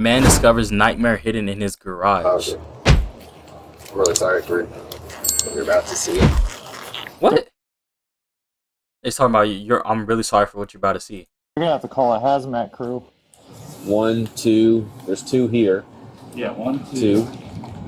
Man discovers nightmare hidden in his garage. I'm really sorry for what you're about to see. What? It's talking about you. I'm really sorry for what you're about to see. You're gonna have to call a hazmat crew. 1, 2. There's 2 here. Yeah, 1, 2.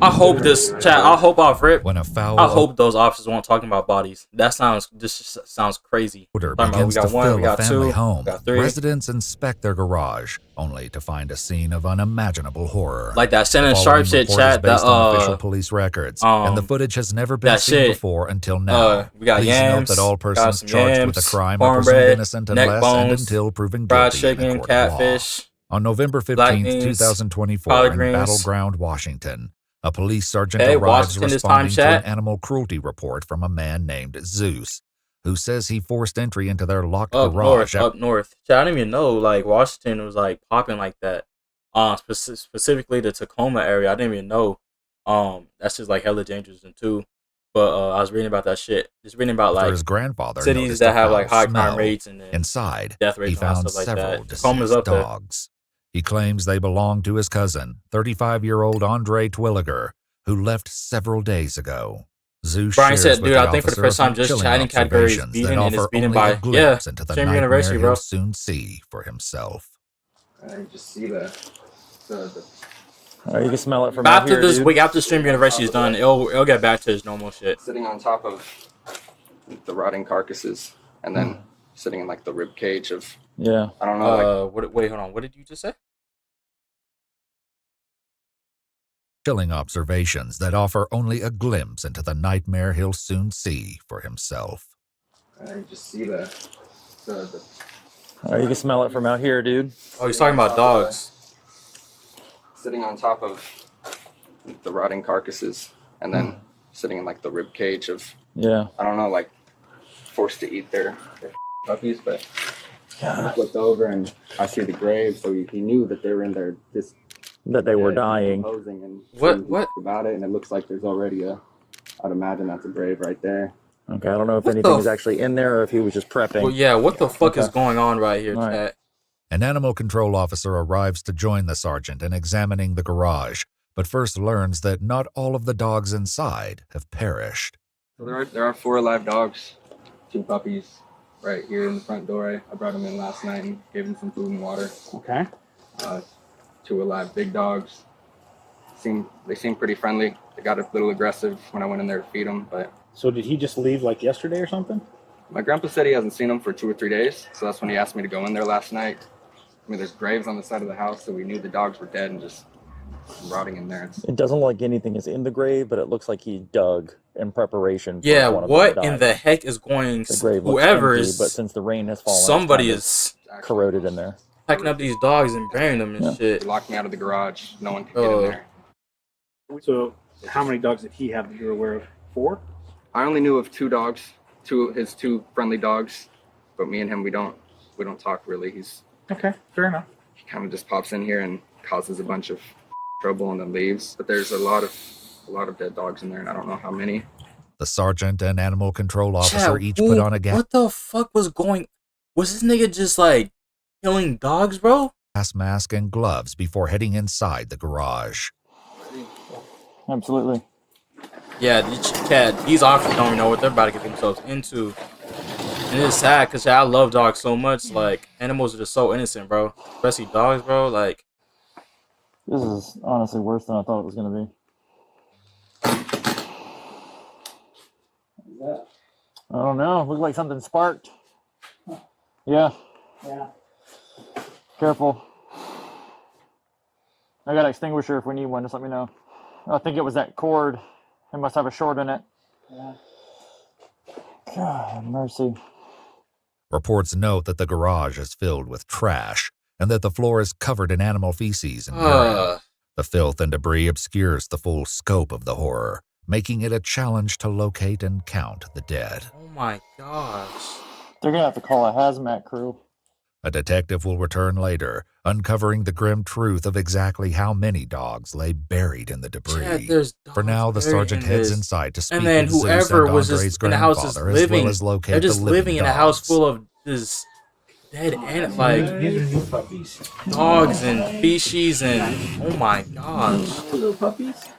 I hope this chat. I hope I've ripped. When a foul I hope those officers weren't talking about bodies. That sounds. This just sounds crazy. odor Talking about begins we got to one, fill we a got family two, home, we got three. residents inspect their garage, only to find a scene of unimaginable horror. Like that Shannon The Sharp following shit report chat. is based That on official police records, and the footage has never been that seen shit, before until now. we got Please yams, note that all got persons some charged yams, with a crime are presumed cornbread, innocent neck unless and bones, until proven fried guilty in the chicken, court of law. catfish. On November black 15th, beans, 2024, collard in greens. Battleground, Washington, a police sergeant Hey, arrives Washington, this time, responding to an chat. animal cruelty report from a man named Zeus, who says he forced entry into their locked Up garage. north. Chat, I didn't even know like Washington was like popping like that. Specifically the Tacoma area. I didn't even know. That's just like hella dangerous and too. But I was reading about that shit. Just reading about After like his grandfather cities noticed that a have foul like high crime smell. rates and Inside, death he rates and all found stuff like several that. Tacoma's deceased up there. dogs. He claims they belong to his cousin, 35-year-old Andre Twilliger, who left several days ago. Zeus Brian shares said, with dude, the I think for the officer first some time just chilling chatting category is observations beaten that and it's offer beaten only by a glimpse into the Stream nightmare University, bro. he'll soon see for himself. You just see the Oh, you can smell it from out After here, this dude. week, after Stream University is done, it'll get back to its normal shit. sitting on top of the rotting carcasses, and then sitting in like the rib cage of, Yeah. I don't know, like, Wait, hold on. What did you just say? Chilling observations that offer only a glimpse into the nightmare he'll soon see for himself. you just see the Oh, you can smell it from out here, dude. Oh, he's talking about dogs. sitting on top of the rotting carcasses, and then sitting in like the rib cage of, Yeah. I don't know, like forced to eat their puppies. But I flipped over and I see the grave, so he knew that they were in there just That they were dying. decomposing, and What? about it, and it looks like there's already I'd imagine that's a grave right there. Okay, I don't know if What anything the is actually in there or if he was just prepping. Well, yeah, what the fuck is Okay. going on right here, All right. chat? An animal control officer arrives to join the sergeant in examining the garage, but first learns that not all of the dogs inside have perished. So there are 4 alive dogs, 2 puppies right here in the front door. I brought them in last night and gave them some food and water. Okay. 2 alive big dogs. They seem pretty friendly. They got a little aggressive when I went in there to feed them, but So did he just leave like yesterday or something? my grandpa said he hasn't seen them for 2 or 3 days, so that's when he asked me to go in there last night. I mean, there's graves on the side of the house, so we knew the dogs were dead and just rotting in there. It doesn't look like anything is in the grave, but it looks like he dug in preparation for Yeah, one of what them to in die. the heck is going? The grave looks Whoever empty, is, but since the rain has fallen, it's somebody kind of is corroded in there. packing up these dogs and burying them and Yeah. shit. They locked me out of the garage. No one could get in there. So how many dogs did he have that you're aware of? 4? I only knew of 2 dogs, his 2 friendly dogs, but me and him, we don't talk really. Okay, fair enough. He kind of just pops in here and causes a bunch of trouble and then leaves. But there's a lot of dead dogs in there, and I don't know how many. The sergeant and animal control officer Chat, each put on a what the fuck was going? Was this nigga just like killing dogs, bro? gas mask and gloves before heading inside the garage. Absolutely. Yeah, these officers don't even know what they're about to get themselves into. And it's sad because I love dogs so much. Like, animals are just so innocent, bro. Especially dogs, bro. Like, This is honestly worse than I thought it was going to be. I don't know. Looked like something sparked. Yeah. Yeah. Careful. I got an extinguisher if we need one. Just let me know. I think it was that cord. It must have a short in it. Yeah. God, mercy. Reports note that the garage is filled with trash and that the floor is covered in animal feces and urine. The filth and debris obscures the full scope of the horror, making it a challenge to locate and count the dead. oh my gosh. They're going to have to call a hazmat crew. A detective will return later, uncovering the grim truth of exactly how many dogs lay buried in the debris. Chad, there's For dogs now, the buried sergeant in he's this. inside to speak And then with Zeus whoever and was Andre's just in the house just grandfather, living, as well as locate they're just the living living in a house dogs. full of just dead and like These are new puppies. dogs and species and oh my gosh. Hello, puppies.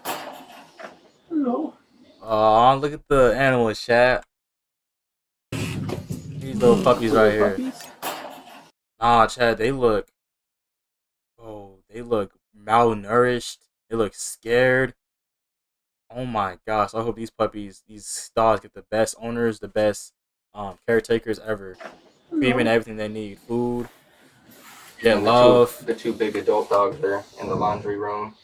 Hello. Oh, look at the animal chat. These little puppies right here. Nah, Chad, they look malnourished. They look scared. Oh my gosh, I hope these puppies, these dogs get the best owners, the best caretakers ever. Feeding everything they need. Food. Get love. The two big adult dogs are in the laundry room.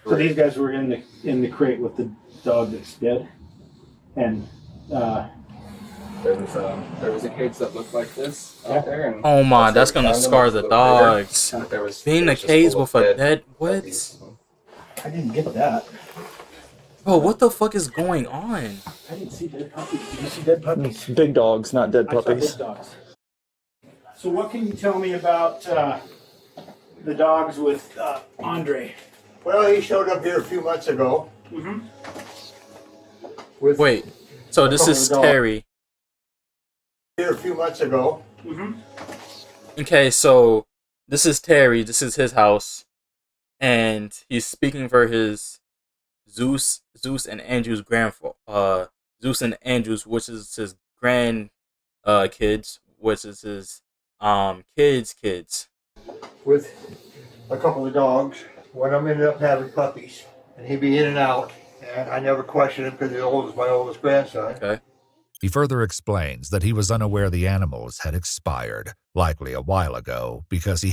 So these guys were in the crate with the dog that's dead, and there was a cage that looked like this out there. And Oh my, that's gonna scar the dogs. There was Being in a just cage full with of a dead dead what? puppies. I didn't get that. Bro, what the fuck is going on? I didn't see dead puppies. Did you see dead puppies? Big dogs, not dead I saw puppies. dead dogs. So what can you tell me about the dogs with Andre? Well, he showed up here a few months ago. Mm-hmm. Wait, so this is Terry. Here a few months ago. Mm-hmm. Okay, so this is Terry. This is his house, and he's speaking for his Zeus and Andrew's Zeus and Andrew's, which is his grand kids, which is his kids. With a couple of dogs. One of them ended up having puppies. And he'd be in and out. And I never questioned him because he's old as my oldest grandson. Okay. He further explains that he was unaware the animals had expired, likely a while ago, because he...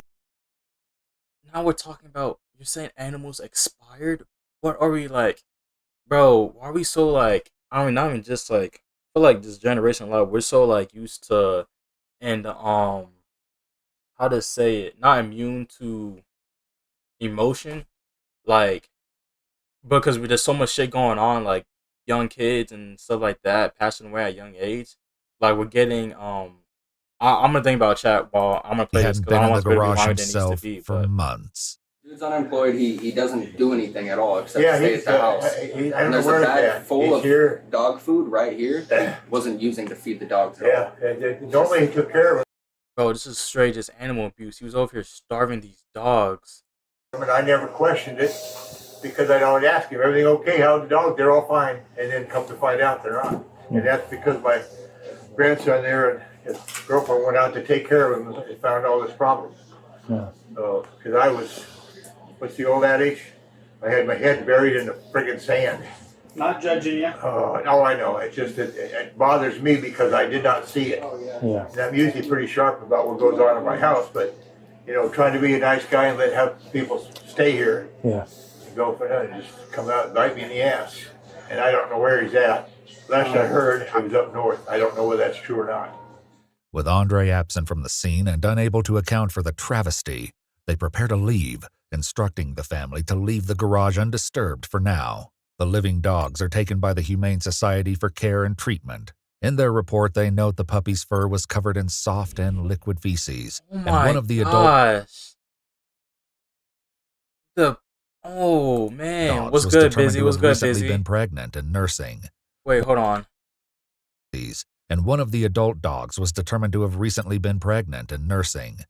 Now we're talking about, you're saying animals expired? What are we like? Bro, why are we so like, I mean, not even just like, I feel like this generation, like, we're so like used to, and how to say it, not immune to emotion, like, because there's so much shit going on, like young kids and stuff like that passing away at a young age. Like we're getting I'm gonna think about chat while I'm gonna play this because I don't want to be longer than it needs to be. For months. Dude's unemployed. He doesn't do anything at all except Yeah, stay at the house. I And don't know there's a where bag it's at. full He's of here. dog food right here. Wasn't using to feed the dogs at all. Yeah, normally he took care of Bro, this is straight just animal abuse. He was over here starving these dogs. him, and I never questioned it because I'd always ask him, everything okay? How's the dog? They're all fine. And then come to find out they're not. And that's because my grandson there and his girlfriend went out to take care of him and found all this problem. Yeah. Because I was, what's the old adage? I had my head buried in the friggin' sand. Not judging you. No, I know. It's just it bothers me because I did not see it. Yeah. And I'm usually pretty sharp about what goes on in my house, but you know, trying to be a nice guy and have people stay here Yeah. and go for nothing, just come out and bite me in the ass. And I don't know where he's at. Last I heard, he was up north. I don't know whether that's true or not. With Andre absent from the scene and unable to account for the travesty, they prepare to leave, instructing the family to leave the garage undisturbed for now. The living dogs are taken by the Humane Society for care and treatment. In their report, they note the puppy's fur was covered in soft and liquid feces, Oh and my one of the adult gosh. Oh man, dogs what's was good, determined Busy? to What's have good, recently Busy? been pregnant and nursing. Wait, hold on. And one of the adult dogs was determined to have recently been pregnant and nursing.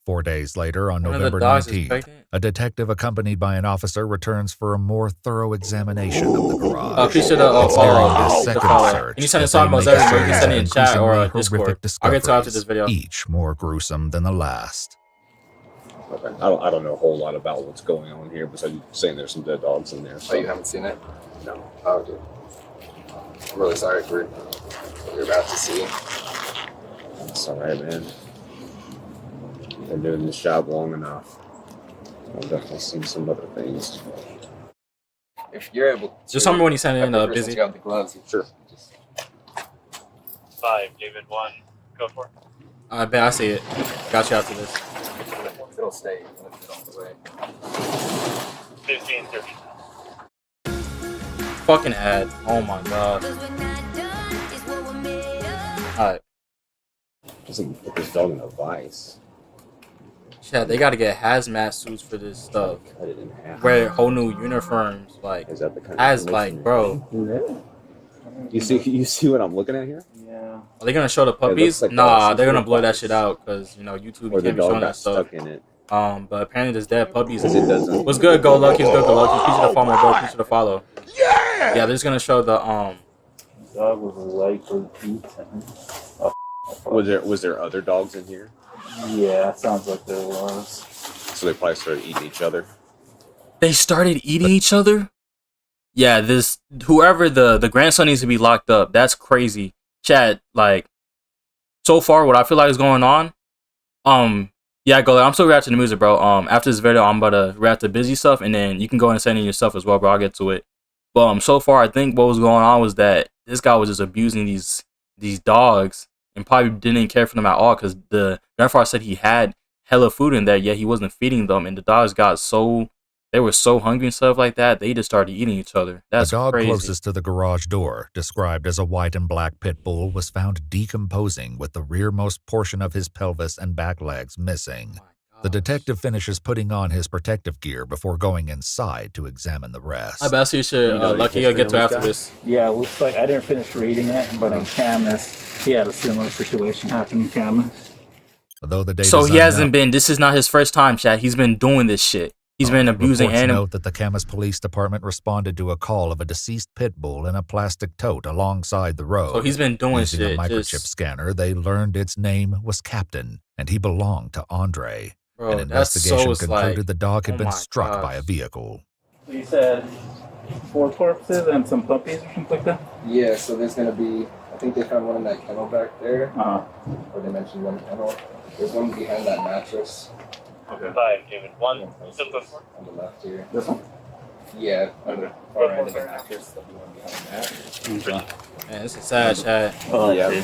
4 days later, on One of the November dogs is 19th, pregnant? a detective accompanied by an officer returns for a more thorough examination of the garage. Appreciate the It's during follow. this The second follow. search Can you send that us on they most make a everywhere? You can series send it of in chat or increasingly Discord. horrific I'll get to after this discoveries, video. each more gruesome than the last. Okay. I don't know a whole lot about what's going on here, besides you saying there's some dead dogs in there. Oh, you haven't seen it? No. Oh, dude. I'm really sorry for what you're about to see. It's alright, man. Been doing this job long enough. I've definitely seen some other things. If you're able to... Just tell me when you send it in, since Busy. you got the gloves, you Sure. just... 5, David 1, go for it. I bet I see it. Got you after this. It'll stay even if it's on the way. 15, 13. Fucking ad. Oh my god. Alright. Doesn't put this dog in a vice. Chat, they gotta get hazmat suits for this stuff. Cut it in half. Wear whole new uniforms. Like, Is that the kind as of like, information bro. you're- You see what I'm looking at here? Yeah. Are they gonna show the puppies? like Nah, some they're sort gonna of blur that box. shit out because you know YouTube Or the can't be dog showing got that stuff. stuck in it. But apparently there's dead puppies. Because it doesn't. What's good, Go Lucky? What's good, Go Lucky? Appreciate the follow, bro. Appreciate the follow. Yeah, they're just gonna show the Dog was likely eaten. Oh, Was there other dogs in here? yeah, sounds like there was. So they probably started eating each other. They started eating each other. Yeah, this whoever the grandson needs to be locked up. That's crazy, Chad. Like, so far, what I feel like is going on. Yeah, Go. I'm still reacting to music, bro. After this video, I'm about to react to busy stuff, and then you can go and send in your stuff as well, bro. I'll get to it. But so far, I think what was going on was that this guy was just abusing these dogs and probably didn't care for them at all because the grandfather said he had hella food in there, yet he wasn't feeding them, and the dogs got so. They were so hungry and stuff like that, they just started eating each other. That's the dog crazy. closest to the garage door, described as a white and black pit bull, was found decomposing with the rearmost portion of his pelvis and back legs missing. The detective finishes putting on his protective gear before going inside to examine the rest. I bet you should, Lucky, you'll get to after this. Yeah, it looks like I didn't finish reading it, but in Camus, he had a similar situation happen in Camus. Although the date So is he hasn't unknown, been, this is not his first time, Chad. He's been doing this shit. He's been abusing reports animals. note that the Camas Police Department responded to a call of a deceased pit bull in a plastic tote alongside the road. So he's been doing Using shit. a microchip scanner, they learned its name was Captain, and he belonged to Andre. Bro, An investigation concluded like, the dog had oh been my struck by a gosh. vehicle. You said 4 corpses and some puppies or something like that? Yeah, so there's gonna be, I think they found one in that kennel back there, or they mentioned one kennel. There's one behind that mattress. Okay. 5, David 1. On the left here. This one? Yeah, on the far end of the mattress. There'll be one behind that. Okay. Man, this is sad, Chad. Oh, Yeah.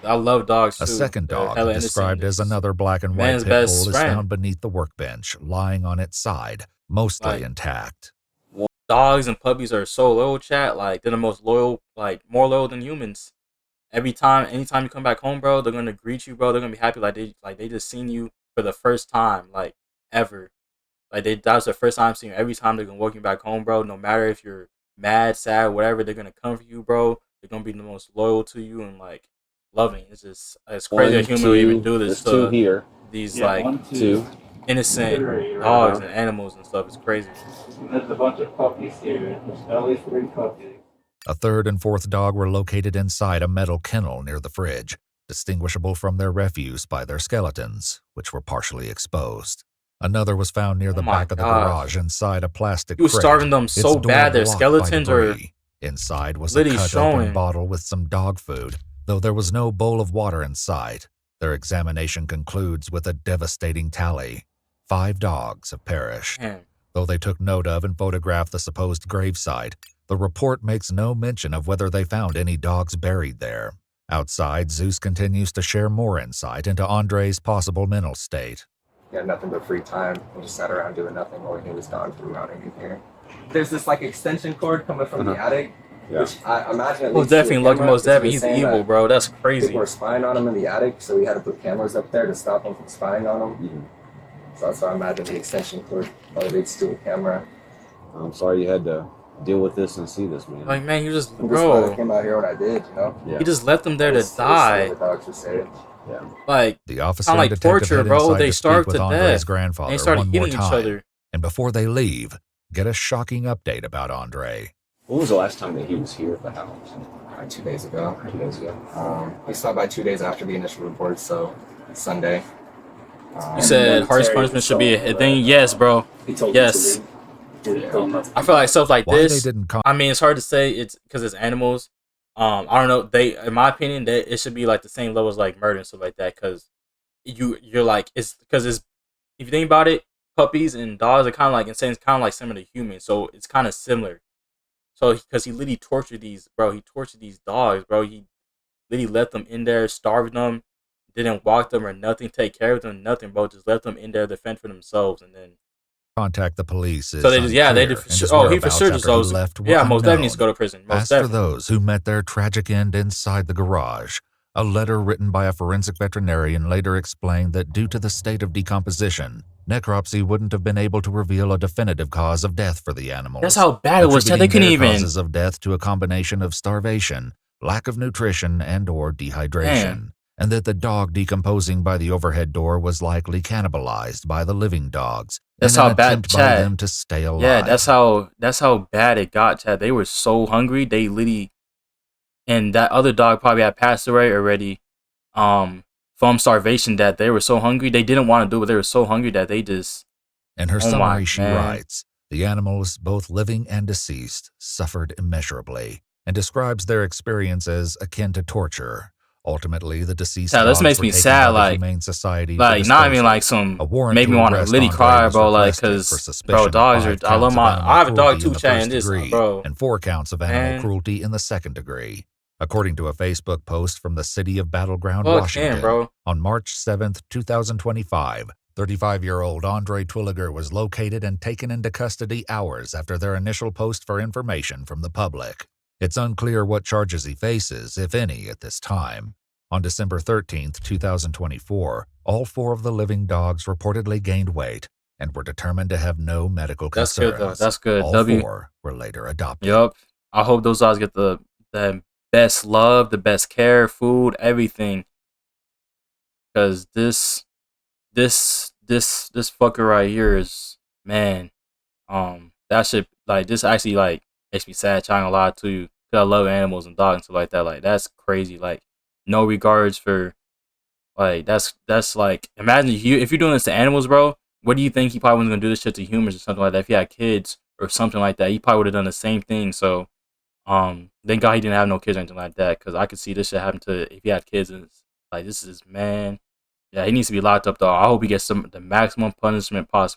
I love dogs too. A second They're dog, hella described innocent. as another black and white man's pit bull, best is friend. found beneath the workbench, lying on its side, mostly Like- intact. Dogs and puppies are so loyal, chat. Like, they're the most loyal, like, more loyal than humans. Anytime you come back home, bro, they're gonna greet you, bro. They're gonna be happy they just seen you for the first time, like, ever. Like, that was their first time seeing you. Every time they're gonna welcome you back home, bro. No matter if you're mad, sad, whatever, they're gonna come for you, bro. They're gonna be the most loyal to you and, like, loving. It's crazy a human would even do this There's 2 to here. these, Yeah, like, 1, 2. innocent Right dogs now. and animals and stuff. It's crazy. There's a bunch of puppies here. There's at least 3 puppies. A third and fourth dog were located inside a metal kennel near the fridge, distinguishable from their refuse by their skeletons, which were partially exposed. Another was found near the my back of the gosh. garage inside a plastic He was crate, starving them its so door bad, their blocked by skeletons are debris. Inside was a literally cut showing. open bottle with some dog food, though there was no bowl of water in sight. Their examination concludes with a devastating tally. 5 dogs have perished. Damn. Though they took note of and photographed the supposed gravesite, the report makes no mention of whether they found any dogs buried there. Outside, Zeus continues to share more insight into Andre's possible mental state. He had nothing but free time. We just sat around doing nothing while he was gone from routing in here. There's this like extension cord coming from the attic, Yeah. which I imagine at Most least to a definitely, Lucky, camera, most because definitely. he He's was saying evil, that bro. That's people crazy. were spying on him in the attic, so we had to put cameras up there to stop them from spying on him. So that's why I imagine the extension cord probably leads to a camera. I'm sorry you had to deal with this and see this, man. Like, man, you just, I'm just glad I bro, came out here when I did, you know? Yeah. you just left them there to It was die. The dogs were saved. Yeah. Like, The officer Kinda and like detective torture, head bro. inside They to speak starved with to Andre's death. grandfather they started one more hitting each time. other. And before they leave, get a shocking update about Andre. When was the last time that he was here at the house? 2 days ago. 2 days ago. He stopped by 2 days after the initial report, so Sunday. You said harsh punishment should be a thing. Yes, bro. He told Yes. me to I feel like stuff like Why this. they didn't I mean, it's hard to say. It's because it's animals. I don't know. In my opinion, that it should be like the same level as like murder and stuff like that. Because you're like, it's because it's, if you think about it, puppies and dogs are kind of like insane. It's kind of like similar to humans, so it's kind of similar. So because he literally tortured these, bro. He tortured these dogs, bro. He literally let them in there, starved them, didn't walk them or nothing, take care of them, nothing, bro. Just let them in there, defend for themselves, and then. contact the police. So they just, yeah, they did. Oh, he for sure just those. Yeah, most definitely needs to go to prison. Most As for definitely. those who met their tragic end inside the garage, A letter written by a forensic veterinarian later explained that due to the state of decomposition, necropsy wouldn't have been able to reveal a definitive cause of death for the animals. That's how bad it was, Chad. They attributing couldn't their even. causes of death to a combination of starvation, lack of nutrition, and/or dehydration, Man. and that the dog decomposing by the overhead door was likely cannibalized by the living dogs. That's in an how bad, attempt by Chad. them to stay alive. Yeah, that's how bad it got, Chad. They were so hungry. They literally, and that other dog probably had passed away already, from starvation. That they were so hungry they didn't want to do it. They were so hungry that they just. In her Oh summary, my she man. writes, the animals, both living and deceased, suffered immeasurably, and describes their experience as akin to torture. Ultimately, the deceased Yeah, this dogs makes were me taken sad, by the like- Humane Society for Like, not even disposal. like some A warrant make me to want to arrest literally Andre cry, was bro. Like, requested for cause suspicion bro, of dogs 5 are. I counts love of my. animal I have a dog cruelty too, in the Chad. first And this, degree, bro. and 4 counts of animal Man. cruelty in the second degree. According to a Facebook post from the city of Battleground, Fuck Washington, him, bro. on March 7th, 2025, 35-year-old Andre Twilliger was located and taken into custody hours after their initial post for information from the public. It's unclear what charges he faces, if any, at this time. On December 13th, 2024, all 4 of the living dogs reportedly gained weight and were determined to have no medical That's concerns. good though. That's good. All W. 4 were later adopted. Yup. I hope those dogs get the best love, the best care, food, everything. Cause this fucker right here is, man. That shit, like, this actually like makes me sad. Trying to lie to you, cause I love animals and dogs and stuff like that. Like, that's crazy. Like, no regards for, like, that's like, imagine if you're doing this to animals, bro. What do you think he probably wasn't gonna do this shit to humans or something like that? If he had kids or something like that, he probably would have done the same thing. So, thank God he didn't have no kids or anything like that, because I could see this shit happen to if he had kids. And it's, like, this is, man. Yeah, he needs to be locked up though. I hope he gets the maximum punishment possible.